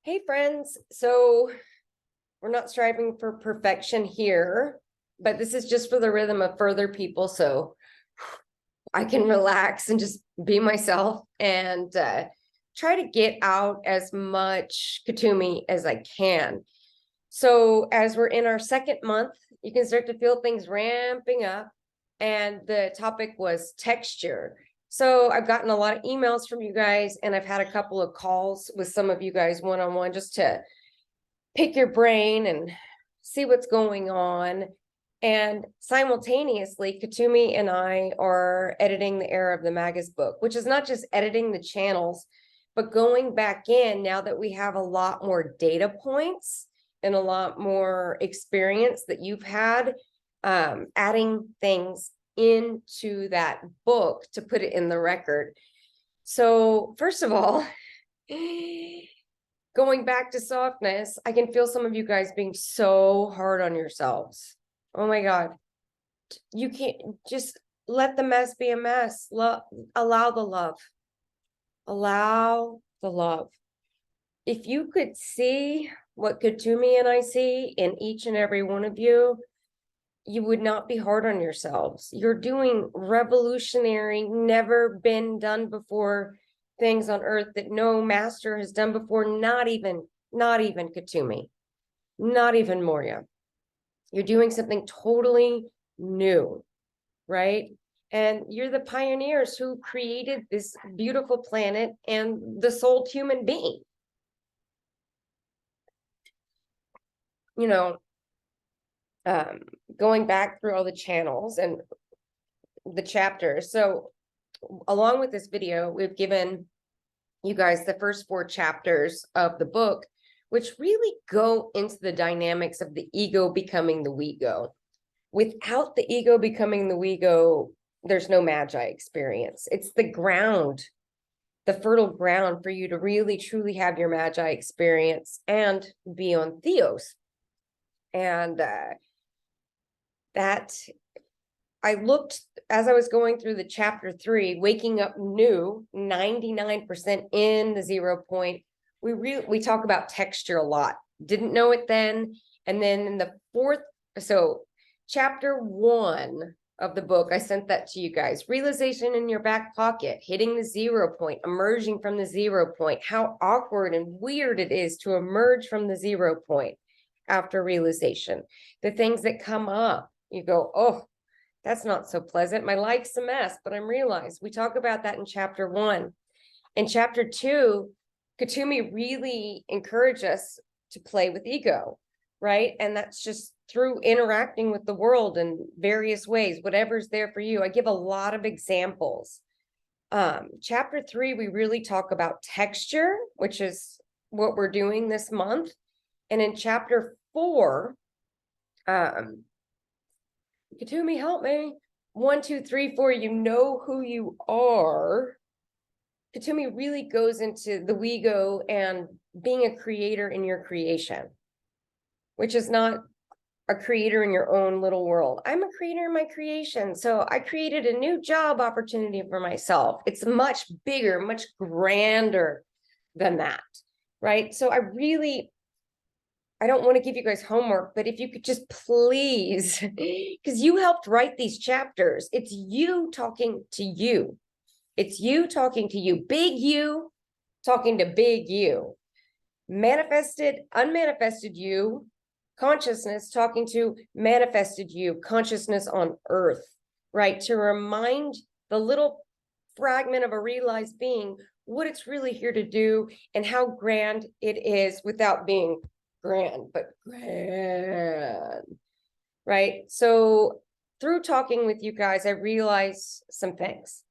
Hey friends, so we're not striving for perfection here, but this is just for the rhythm of further people so I can relax and just be myself and try to get out as much Katumi as I can. So as we're in our second month, you can start to feel things ramping up, and the topic was texture. So I've gotten a lot of emails from you guys, and I've had a couple of calls with some of you guys one-on-one just to pick your brain and see what's going on. And simultaneously, Katumi and I are editing the Era of the Magus book, which is not just editing the channels, but going back in now that we have a lot more data points and a lot more experience that you've had, adding things into that book to put it in the record. So first of all, going back to softness, I can feel some of you guys being so hard on yourselves. Oh my God. You can't just let the mess be a mess. Allow the love. Allow the love. If you could see what Katumi and I see in each and every one of you, you would not be hard on yourselves. You're doing revolutionary, never been done before things on earth that no master has done before, not even Katumi, not even Moria. You're doing something totally new, right? And you're the pioneers who created this beautiful planet and the souled human being. You know, going back through all the channels and the chapters. So along with this video, we've given you guys the first 4 chapters of the book, which really go into the dynamics of the ego becoming the we go. Without the ego becoming the we go, there's no magi experience. It's the ground, the fertile ground for you to really truly have your magi experience and be on Theos. And that I looked as I was going through the chapter 3, waking up new, 99% in the 0 point. We talk about texture a lot. Didn't know it then. And then in the 4th, so chapter 1 of the book, I sent that to you guys. Realization in your back pocket, hitting the 0 point, emerging from the 0 point. How awkward and weird it is to emerge from the 0 point after realization. The things that come up, you go, oh, that's not so pleasant. My life's a mess, but I'm realized. We talk about that in chapter 1. In chapter 2, Katumi really encouraged us to play with ego, right? And that's just through interacting with the world in various ways, whatever's there for you. I give a lot of examples. Chapter 3, we really talk about texture, which is what we're doing this month. And in chapter 4, Katumi, help me. 1, 2, 3, 4, you know who you are. Katumi really goes into the we go and being a creator in your creation, which is not a creator in your own little world. I'm a creator in my creation. So I created a new job opportunity for myself. It's much bigger, much grander than that, right? So I don't want to give you guys homework, but if you could just please, because you helped write these chapters, it's you talking to you. It's you talking to you, big you talking to big you, manifested, unmanifested you, consciousness talking to manifested you, consciousness on earth, right? To remind the little fragment of a realized being what it's really here to do and how grand it is without being grand, but grand, right? So through talking with you guys, I realized some things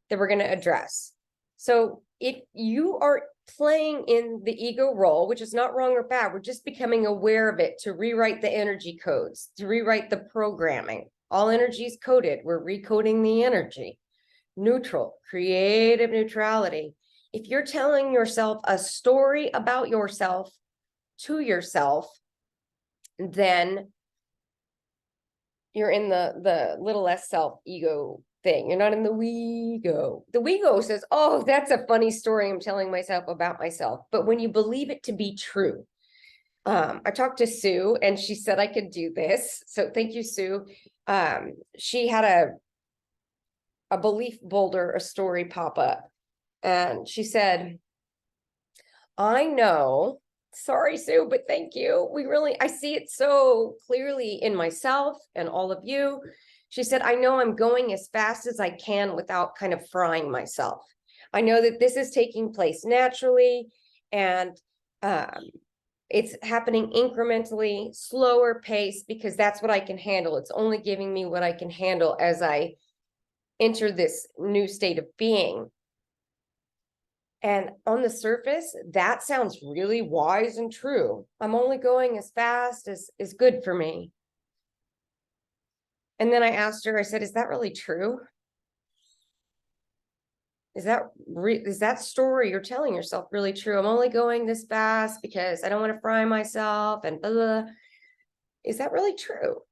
that we're going to address. So if you are playing in the ego role, which is not wrong or bad, we're just becoming aware of it to rewrite the energy codes, to rewrite the programming. All energy is coded. We're recoding the energy. Neutral, creative neutrality. If you're telling yourself a story about yourself to yourself, then you're in the little s self ego thing. You're not in the we go. The we go says, oh, that's a funny story I'm telling myself about myself. But when you believe it to be true, I talked to Sue and she said I could do this. So thank you, Sue. She had a belief boulder, a story pop up. And she said, I know, sorry, Sue, but thank you. I see it so clearly in myself and all of you. She said, I know I'm going as fast as I can without kind of frying myself. I know that this is taking place naturally and it's happening incrementally, slower pace, because that's what I can handle. It's only giving me what I can handle as I enter this new state of being. And on the surface, that sounds really wise and true. I'm only going as fast as is good for me. And then I asked her, I said, is that really true? Is that story you're telling yourself really true? I'm only going this fast because I don't want to fry myself and blah, blah, blah. Is that really true?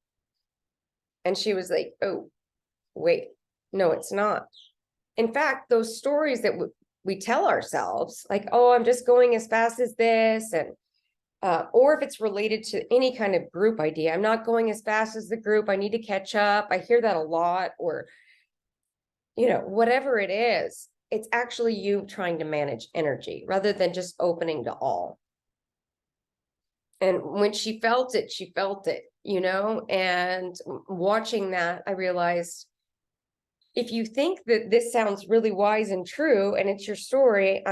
And she was like, oh, wait, no, it's not. In fact, those stories that we tell ourselves, like, oh, I'm just going as fast as this, and or if it's related to any kind of group idea, I'm not going as fast as the group, I need to catch up. I hear that a lot. Or, whatever it is, it's actually you trying to manage energy rather than just opening to all. And when she felt it, and watching that, I realized, if you think that this sounds really wise and true and it's your story,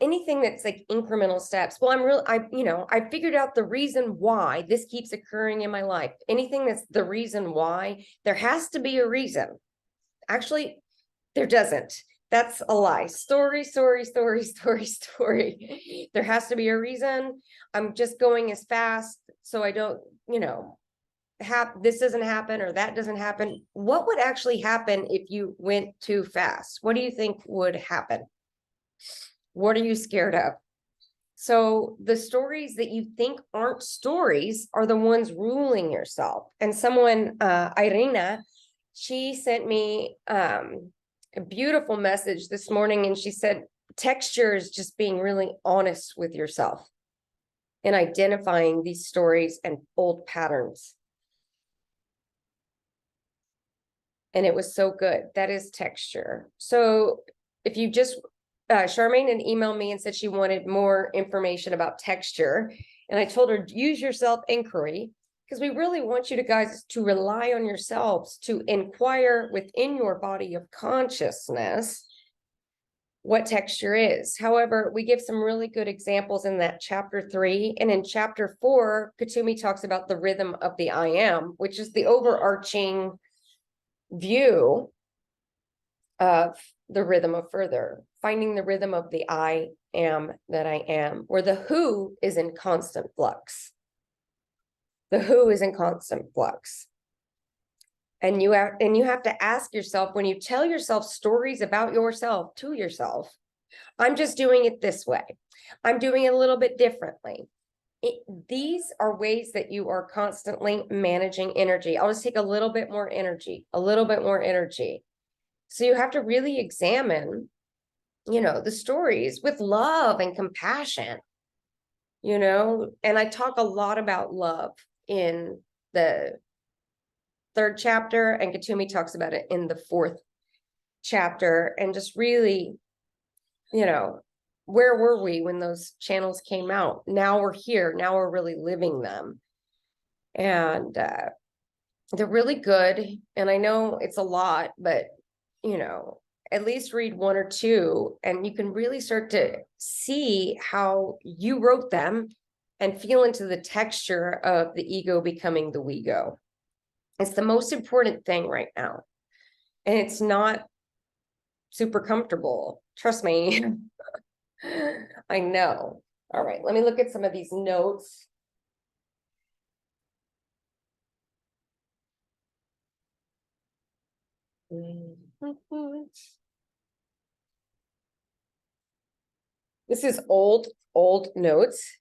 anything that's like incremental steps. Well, I figured out the reason why this keeps occurring in my life. Anything that's the reason why, there has to be a reason. Actually, there doesn't. That's a lie. Story. There has to be a reason. I'm just going as fast so I don't, this doesn't happen or that doesn't happen. What would actually happen if you went too fast? What do you think would happen? What are you scared of? So the stories that you think aren't stories are the ones ruling yourself. And someone, Irina, she sent me a beautiful message this morning, and she said, texture is just being really honest with yourself and identifying these stories and old patterns. And it was so good. That is texture. So if you just, Charmaine had emailed me and said she wanted more information about texture. And I told her, use your self-inquiry, because we really want you guys to rely on yourselves to inquire within your body of consciousness what texture is. However, we give some really good examples in that chapter 3. And in chapter 4, Kuthumi talks about the rhythm of the I am, which is the overarching view of the rhythm of further, finding the rhythm of the I am that I am, where the who is in constant flux. The who is in constant flux. And you have to ask yourself, when you tell yourself stories about yourself to yourself, I'm just doing it this way. I'm doing it a little bit differently. These are ways that you are constantly managing energy. I'll just take a little bit more energy, So you have to really examine, the stories with love and compassion, and I talk a lot about love in the 3rd chapter, and Kuthumi talks about it in the 4th chapter, and just really, where were we when those channels came out? Now we're here. Now we're really living them. And they're really good. And I know it's a lot, but, at least read 1 or 2, and you can really start to see how you wrote them and feel into the texture of the ego becoming the we go. It's the most important thing right now. And it's not super comfortable. Trust me. I know. All right, let me look at some of these notes. This is old notes,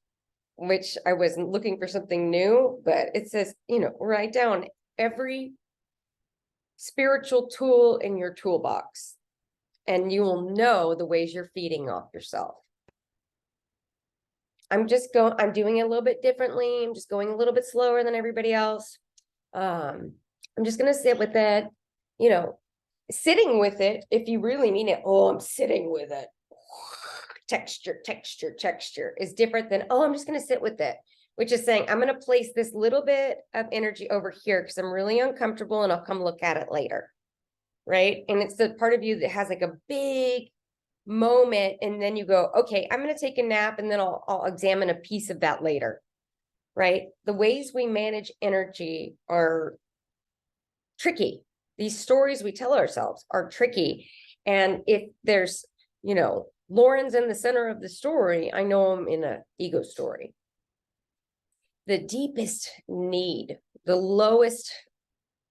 which I wasn't looking for something new, but it says, write down every spiritual tool in your toolbox, and you will know the ways you're feeding off yourself. I'm doing it a little bit differently. I'm just going a little bit slower than everybody else. I'm just going to sit with it, sitting with it. If you really mean it, oh, I'm sitting with it. Texture is different than, oh, I'm just going to sit with it, which is saying, I'm going to place this little bit of energy over here because I'm really uncomfortable and I'll come look at it later. Right. And it's the part of you that has like a big moment. And then you go, okay, I'm going to take a nap and then I'll examine a piece of that later. Right. The ways we manage energy are tricky. These stories we tell ourselves are tricky. And if there's, Lauren's in the center of the story, I know I'm in an ego story. The deepest need, the lowest,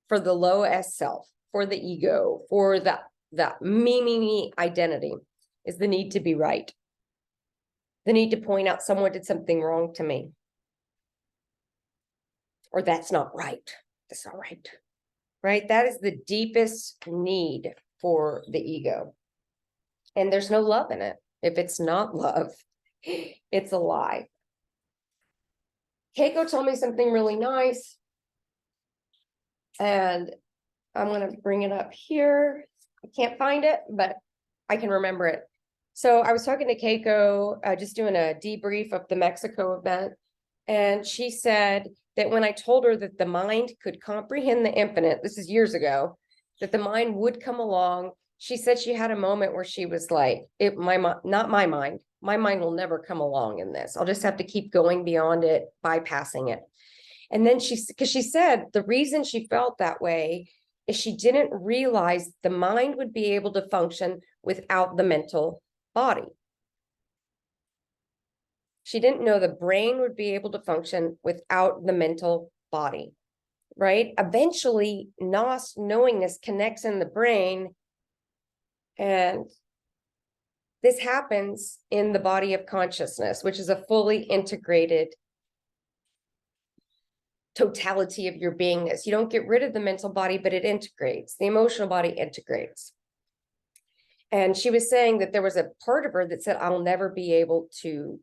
for the lowest self, for the ego, for the me identity, is the need to be right. The need to point out someone did something wrong to me. Or that's not right. That's not right. Right? That is the deepest need for the ego. And there's no love in it. If it's not love, it's a lie. Keiko told me something really nice. And I'm going to bring it up here. I can't find it, but I can remember it. So I was talking to Keiko, just doing a debrief of the Mexico event. And she said that when I told her that the mind could comprehend the infinite, this is years ago, that the mind would come along. She said she had a moment where she was like, not my mind. My mind will never come along in this. I'll just have to keep going beyond it, bypassing it. And then because she said the reason she felt that way is she didn't realize the mind would be able to function without the mental body. She didn't know the brain would be able to function without the mental body, right? Eventually, knowingness connects in the brain, and this happens in the body of consciousness, which is a fully integrated totality of your beingness. You don't get rid of the mental body, but it integrates. The emotional body integrates. And she was saying that there was a part of her that said, I'll never be able to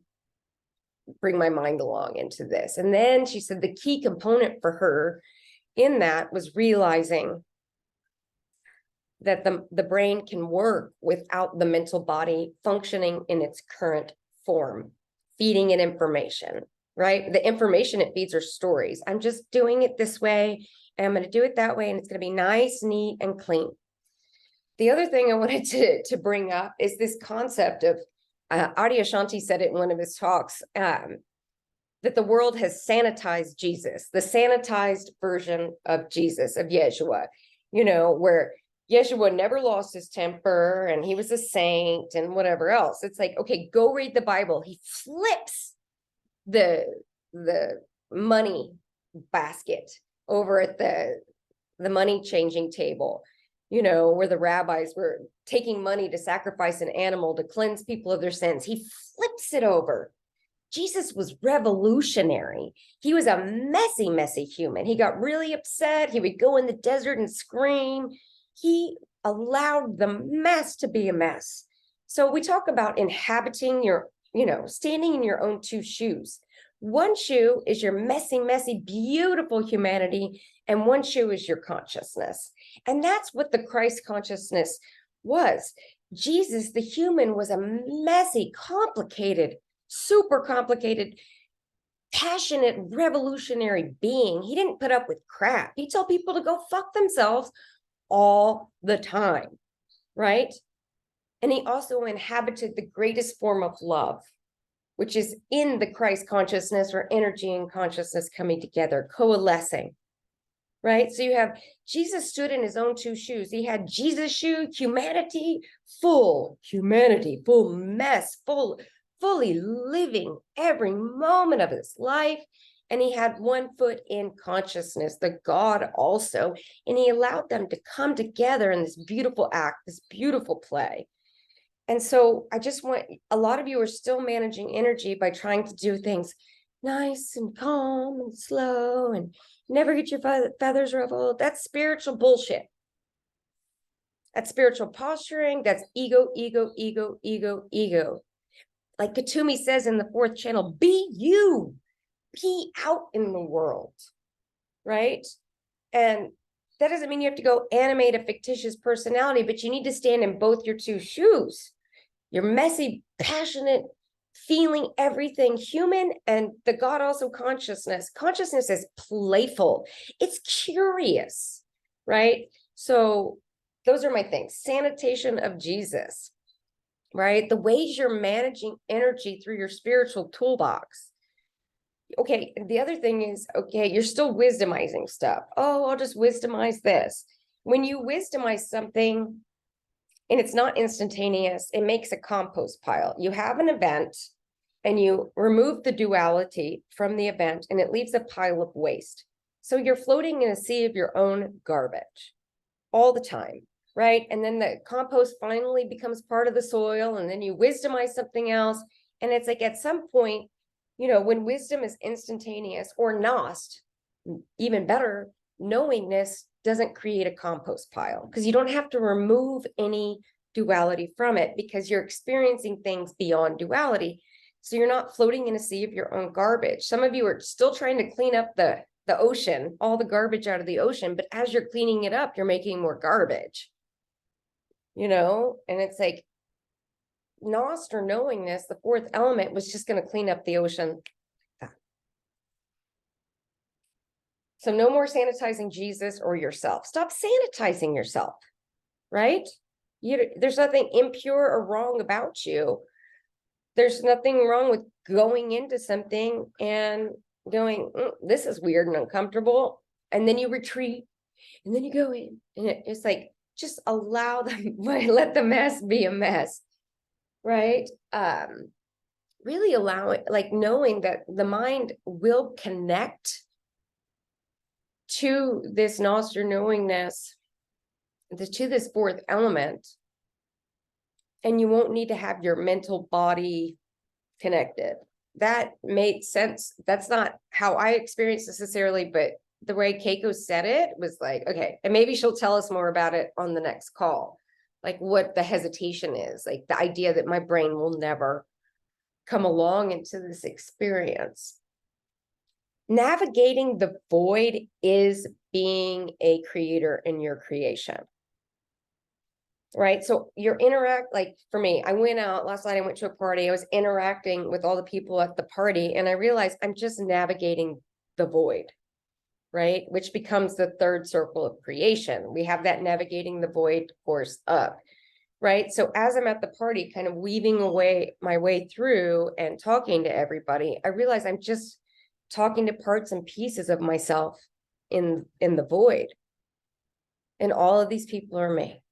bring my mind along into this. And then she said the key component for her in that was realizing that the brain can work without the mental body functioning in its current form, feeding it information, right? The information it feeds are stories. I'm just doing it this way, and I'm going to do it that way, and it's going to be nice, neat, and clean. The other thing I wanted to bring up is this concept of, Adyashanti said it in one of his talks, that the world has sanitized Jesus, the sanitized version of Jesus, of Yeshua, where Yeshua never lost his temper and he was a saint and whatever else. It's like, okay, go read the Bible. He flips the money basket over at the money changing table, where the rabbis were taking money to sacrifice an animal to cleanse people of their sins. He flips it over. Jesus was revolutionary. He was a messy human. He got really upset. He would go in the desert and scream. He allowed the mess to be a mess. So we talk about inhabiting your, standing in your own two shoes. One shoe is your messy, beautiful humanity, and one shoe is your consciousness. And that's what the Christ consciousness was. Jesus, the human, was a messy, complicated, super complicated, passionate, revolutionary being. He didn't put up with crap. He told people to go fuck themselves all the time, right? And he also inhabited the greatest form of love, which is in the Christ consciousness, or energy and consciousness coming together, coalescing, right? So you have Jesus stood in his own two shoes. He had Jesus' shoe, humanity, full mess, fully living every moment of his life. And he had one foot in consciousness, the God also, and he allowed them to come together in this beautiful act, this beautiful play. And so I just want, a lot of you are still managing energy by trying to do things nice and calm and slow and never get your feathers ruffled. That's spiritual bullshit. That's spiritual posturing. That's ego, ego, ego, ego, ego. Like Katumi says in the fourth channel, be you, be out in the world, right? And that doesn't mean you have to go animate a fictitious personality, but you need to stand in both your two shoes. You're messy, passionate, feeling everything human, and the God also consciousness. Consciousness is playful. It's curious, right? So those are my things. Sanitation of Jesus, right? The ways you're managing energy through your spiritual toolbox. Okay, the other thing is, okay, you're still wisdomizing stuff. Oh, I'll just wisdomize this. When you wisdomize something and it's not instantaneous, it makes a compost pile. You have an event and you remove the duality from the event and it leaves a pile of waste. So you're floating in a sea of your own garbage all the time, right? And then the compost finally becomes part of the soil, and then you wisdomize something else. And it's like at some point, you know, when wisdom is instantaneous or nost, even better, knowingness doesn't create a compost pile because you don't have to remove any duality from it because you're experiencing things beyond duality. So you're not floating in a sea of your own garbage. Some of you are still trying to clean up the ocean, all the garbage out of the ocean, but as you're cleaning it up, you're making more garbage, you know? And it's like Nost or knowingness, the fourth element, was just going to clean up the ocean. So no more sanitizing Jesus or yourself. Stop sanitizing yourself, right? There's nothing impure or wrong about you. There's nothing wrong with going into something and going, this is weird and uncomfortable. And then you retreat and then you go in and it's like, just allow them, let the mess be a mess, right? Really allowing, like knowing that the mind will connect to this Nostr knowingness, to this fourth element, and you won't need to have your mental body connected. That made sense. That's not how I experienced necessarily, but the way Keiko said it was like, okay, and maybe she'll tell us more about it on the next call, like what the hesitation is, like the idea that my brain will never come along into this experience. Navigating the void is being a creator in your creation. Right. So you're like for me, I went out last night, I went to a party, I was interacting with all the people at the party, and I realized I'm just navigating the void, right? Which becomes the third circle of creation. We have that navigating the void course up, right? So as I'm at the party, kind of weaving away my way through and talking to everybody, I realize I'm just talking to parts and pieces of myself in the void. And all of these people are me.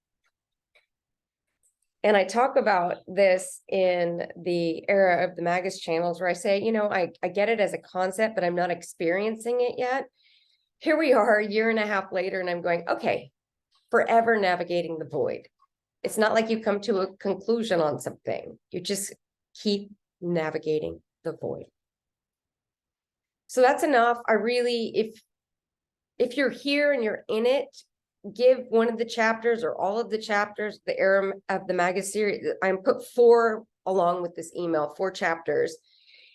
And I talk about this in the era of the Magus channels where I say, you know, I get it as a concept, but I'm not experiencing it yet. Here we are a year and a half later, and I'm going, okay, forever navigating the void. It's not like you come to a conclusion on something. You just keep navigating the void. So that's enough. I really, if you're here and you're in it, give one of the chapters or all of the chapters, the era of the Magus series. I'm put 4 along with this email, 4 chapters.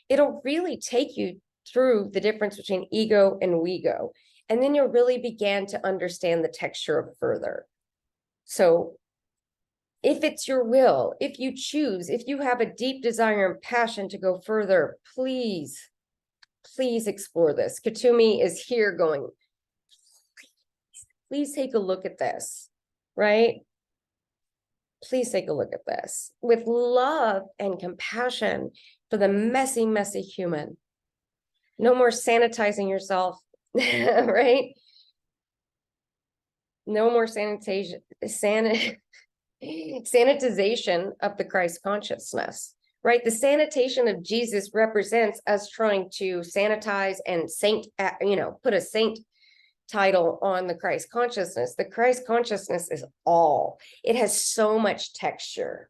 It'll really take you through the difference between ego and we-go. And then you'll really begin to understand the texture of further. So if it's your will, if you choose, if you have a deep desire and passion to go further, please explore this. Katumi is here going, please take a look at this, right? Please take a look at this with love and compassion for the messy, messy human. No more sanitizing yourself, right? No more sanitization of the Christ consciousness, right? The sanitation of Jesus represents us trying to sanitize and put a saint title on the Christ consciousness. The Christ consciousness is all. It has so much texture,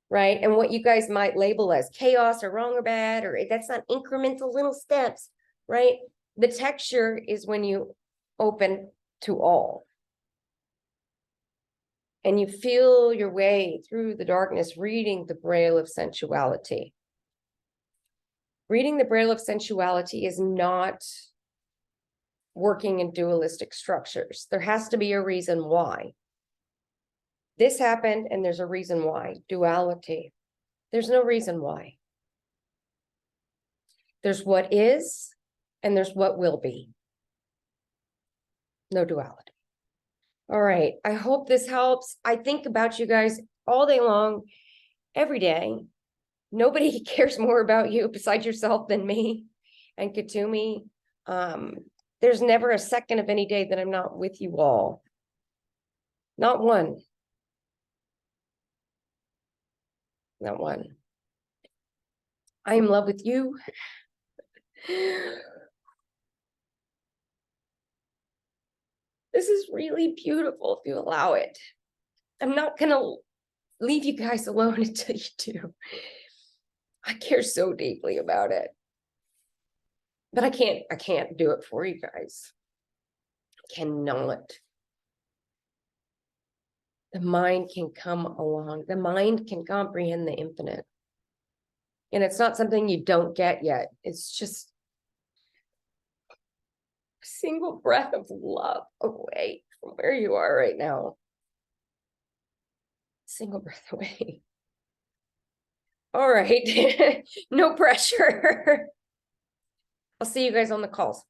right? And what you guys might label as chaos or wrong or bad, or that's not incremental little steps, right? The texture is when you open to all. and you feel your way through the darkness, reading the Braille of Sensuality. Reading the Braille of Sensuality is not working in dualistic structures. There has to be a reason why. This happened, and there's a reason why. Duality. There's no reason why. There's what is, and there's what will be. No duality. All right. I hope this helps. I think about you guys all day long, every day. Nobody cares more about you besides yourself than me and Katumi. There's never a second of any day that I'm not with you all. Not one. Not one. I am in love with you. This is really beautiful if you allow it. I'm not gonna leave you guys alone until you do. I care so deeply about it. But I can't do it for you guys. I cannot. The mind can come along. The mind can comprehend the infinite. And it's not something you don't get yet. It's just a single breath of love away from where you are right now. Single breath away. All right. No pressure. I'll see you guys on the calls.